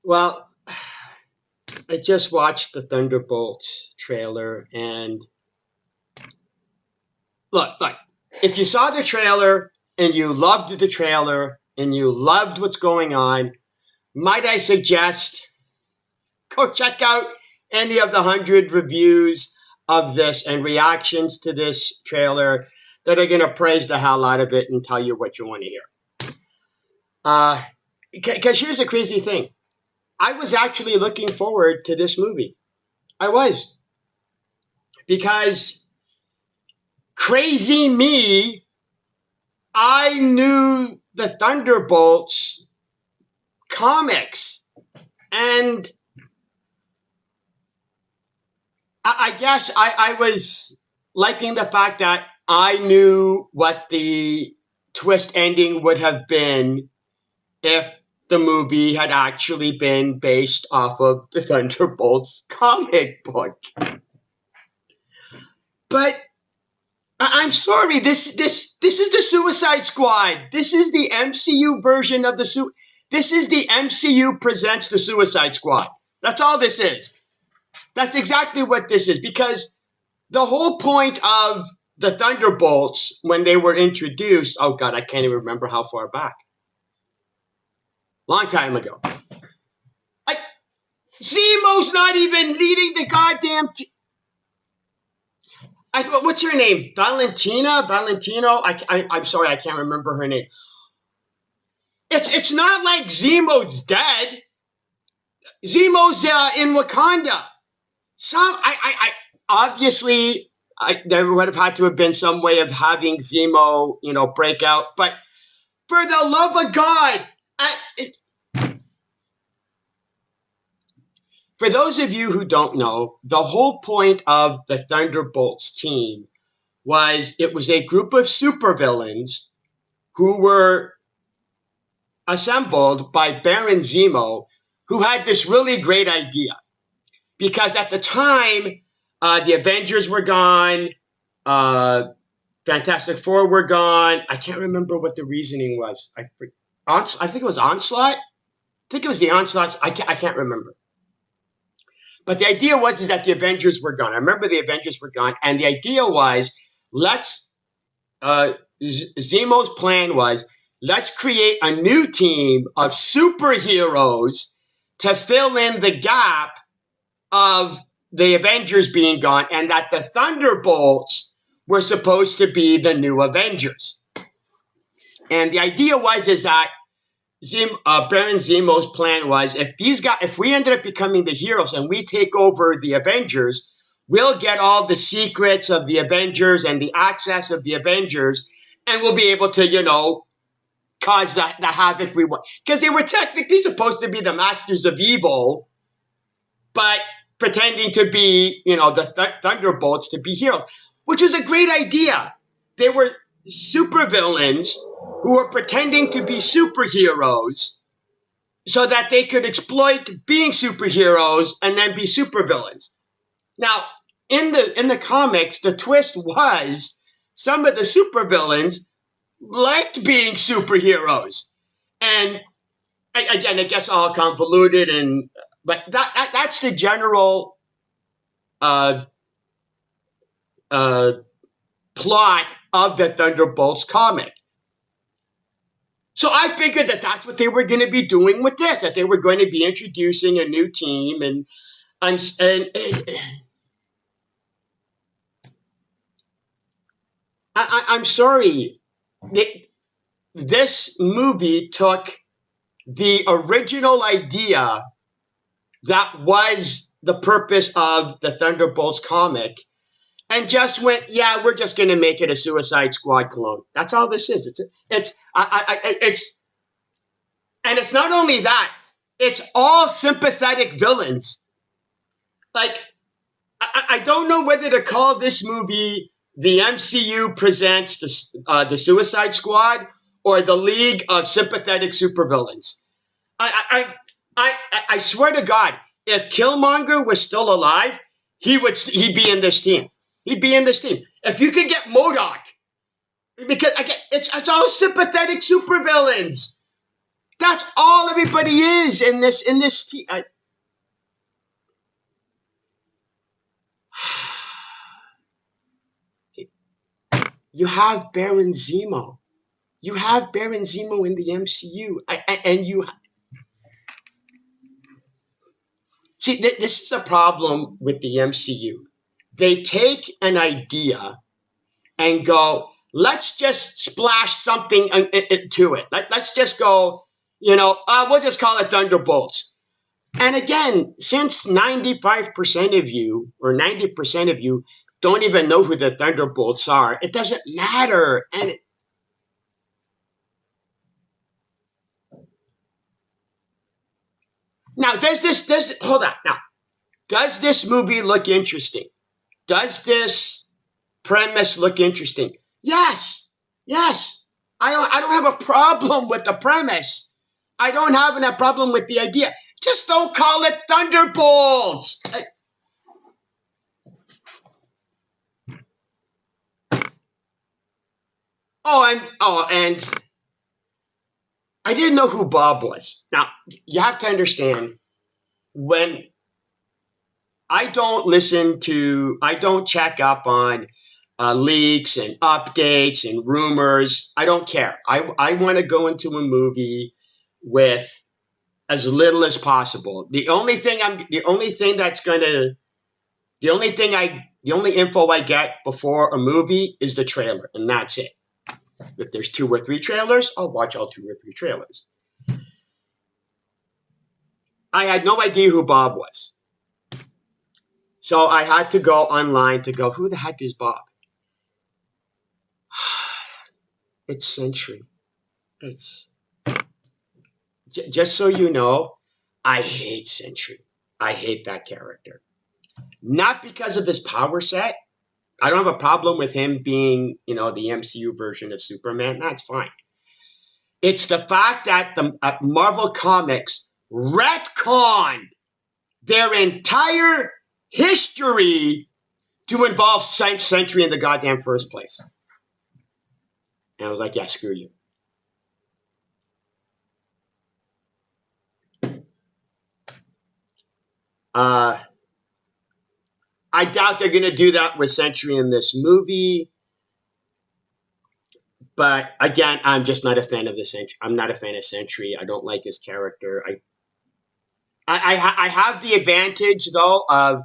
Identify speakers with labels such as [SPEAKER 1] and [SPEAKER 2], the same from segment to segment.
[SPEAKER 1] Well, I just watched the Thunderbolts trailer, and look, if you saw the trailer and you loved the trailer and you loved what's going on, might I suggest go check out any of the 100 reviews of this and reactions to this trailer that are going to praise the hell out of it and tell you what you want to hear. Because here's the crazy thing. I was actually looking forward to this movie. I was. Because crazy me, I knew the Thunderbolts comics. And I guess I was liking the fact that I knew what the twist ending would have been if the movie had actually been based off of the Thunderbolts comic book. But I'm sorry, this is the Suicide Squad. This is the MCU version of this is the MCU presents the Suicide Squad. That's all this is. That's exactly what this is, because the whole point of the Thunderbolts when they were introduced, oh God, I can't even remember how far back. Long time ago. Zemo's not even leading the goddamn I thought, what's her name? Valentino? I'm sorry, I can't remember her name. It's not like Zemo's dead. Zemo's in Wakanda. Obviously, there would have had to have been some way of having Zemo, break out. But for the love of God, for those of you who don't know, the whole point of the Thunderbolts team was it was a group of supervillains who were assembled by Baron Zemo, who had this really great idea. Because at the time, the Avengers were gone, Fantastic Four were gone. I can't remember what the reasoning was. I think it was Onslaught. I think it was the Onslaught. I can't remember. But the idea was that the Avengers were gone. I remember the Avengers were gone. And the idea was, Zemo's plan was, let's create a new team of superheroes to fill in the gap of the Avengers being gone, and that the Thunderbolts were supposed to be the new Avengers. And the idea is that Baron Zemo's plan was, if we ended up becoming the heroes and we take over the Avengers, we'll get all the secrets of the Avengers and the access of the Avengers, and we'll be able to, cause the havoc we want. Because they were technically supposed to be the masters of evil, but pretending to be, the Thunderbolts to be heroes, which is a great idea. They were supervillains who were pretending to be superheroes so that they could exploit being superheroes and then be supervillains. Now, in the comics, the twist was some of the supervillains liked being superheroes. And again, it gets all convoluted, but that's the general plot of the Thunderbolts comic. So I figured that that's what they were going to be doing with this, that they were going to be introducing a new team, and I'm sorry, this movie took the original idea that was the purpose of the Thunderbolts comic and just went, yeah, we're just going to make it a Suicide Squad clone. That's all this is. And it's not only that, it's all sympathetic villains. Like, I don't know whether to call this movie the MCU presents the Suicide Squad or the League of Sympathetic Supervillains. I swear to God, if Killmonger was still alive, he'd be in this team. He'd be in this team. If you could get MODOK, because it's all sympathetic supervillains. That's all everybody is in this you have Baron Zemo. You have Baron Zemo in the MCU. And you see, this is a problem with the MCU. They take an idea and go, let's just splash something to it. Let's just go, we'll just call it Thunderbolts. And again, since 95% of you or 90% of you don't even know who the Thunderbolts are, it doesn't matter. And now, hold on. Now, does this movie look interesting? Does this premise look interesting? Yes. Yes. I don't have a problem with the premise. I don't have a problem with the idea. Just don't call it Thunderbolts. And I didn't know who Bob was. Now, you have to understand, when I don't check up on leaks and updates and rumors. I don't care. I want to go into a movie with as little as possible. The only info I get before a movie is the trailer, and that's it. If there's 2 or 3 trailers, I'll watch all 2 or 3 trailers. I had no idea who Bob was. So I had to go online to go, who the heck is Bob? It's Sentry. It's just so you know, I hate Sentry. I hate that character. Not because of his power set. I don't have a problem with him being, the MCU version of Superman. That's fine. It's the fact that the Marvel Comics retconned their entire history to involve Sentry in the goddamn first place. And I was like, yeah, screw you. I doubt they're going to do that with Sentry in this movie. But again, I'm just not a fan of the Sentry. I'm not a fan of Sentry. I don't like his character. I have the advantage, though, of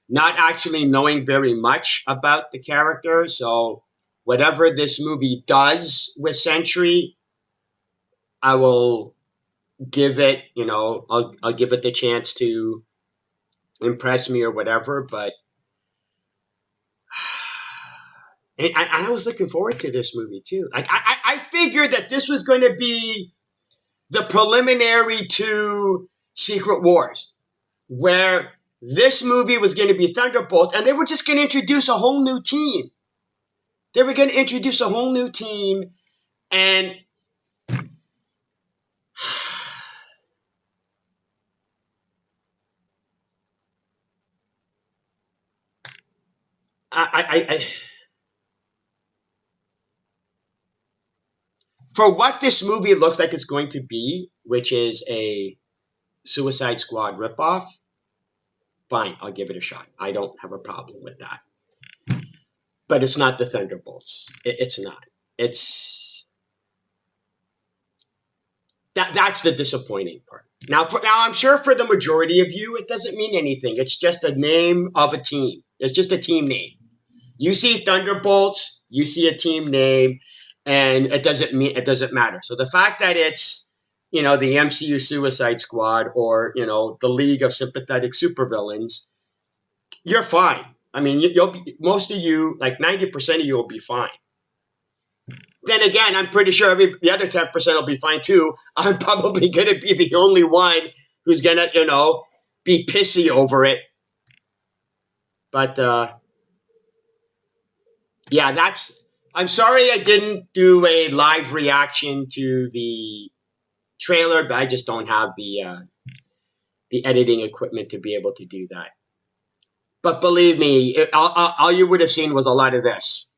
[SPEAKER 1] not actually knowing very much about the character. So whatever this movie does with Sentry, I will give it, I'll give it the chance to impress me or whatever. But I was looking forward to this movie too. Like I figured that this was going to be the preliminary to Secret Wars, where this movie was going to be Thunderbolts, and they were just going to introduce a whole new team. They were going to introduce a whole new team, and for what this movie looks like it's going to be, which is a Suicide Squad ripoff, fine, I'll give it a shot. I don't have a problem with that. But it's not the Thunderbolts. It's not. That's the disappointing part. Now, I'm sure for the majority of you, it doesn't mean anything. It's just a name of a team. It's just a team name. You see Thunderbolts, you see a team name, and it doesn't matter. So the fact that it's, the MCU Suicide Squad or, the League of Sympathetic Supervillains, you're fine. I mean, most of you, like 90% of you will be fine. Then again, I'm pretty sure the other 10% will be fine too. I'm probably going to be the only one who's going to, be pissy over it. But, yeah, I'm sorry I didn't do a live reaction to the trailer, but I just don't have the editing equipment to be able to do that. But believe me, all you would have seen was a lot of this.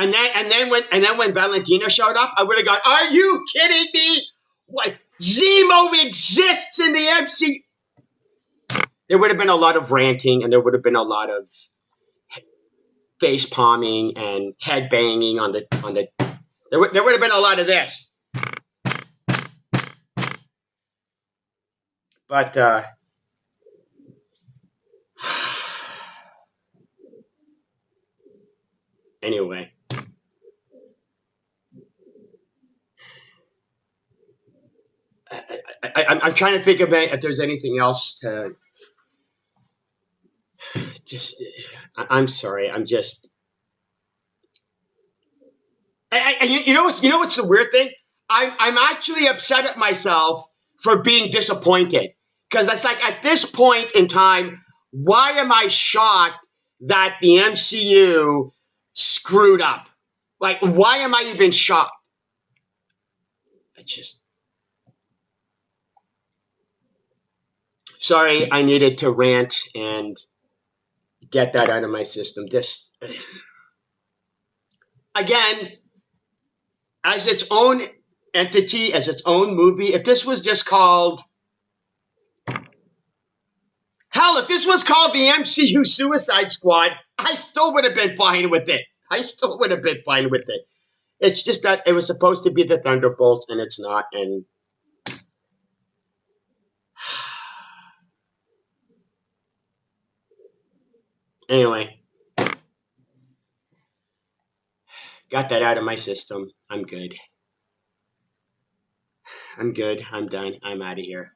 [SPEAKER 1] And then when Valentina showed up, I would have gone, "Are you kidding me? What? Zemo exists in the MC?" There would have been a lot of ranting, and there would have been a lot of face palming and head banging on the. There would have been a lot of this. But anyway. I'm trying to think of if there's anything else to just. I'm sorry. I'm just. You know what's the weird thing? I'm actually upset at myself for being disappointed, because that's like, at this point in time, why am I shocked that the MCU screwed up? Like, why am I even shocked? Sorry, I needed to rant and get that out of my system. This, again, as its own entity, as its own movie, if this was just called, hell, if this was called the MCU Suicide Squad, I still would have been fine with it. It's just that it was supposed to be the Thunderbolts, and it's not. And anyway, got that out of my system. I'm good. I'm done. I'm out of here.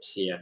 [SPEAKER 1] See ya.